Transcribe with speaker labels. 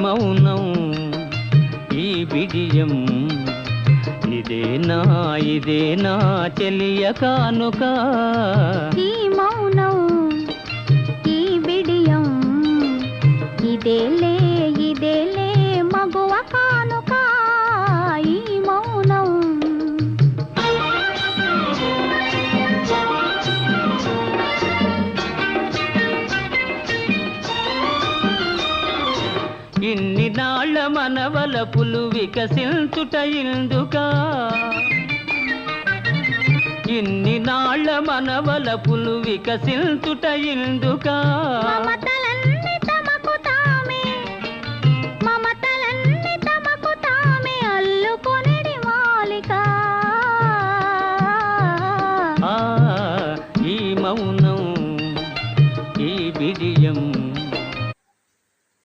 Speaker 1: మౌనం ఈ బిడియం ఇదేనా చెలియ కానుక
Speaker 2: ఈ మౌనం ఈ బిడియం ఇదేలే మగువ కానుక ఈ మౌనం
Speaker 1: ఇన్ని నాళ్ళ మనవలపులు వికసించుట ఇందుకా ఇన్ని నాళ్ళ మనవలపులు వికసించుట ఇందుకా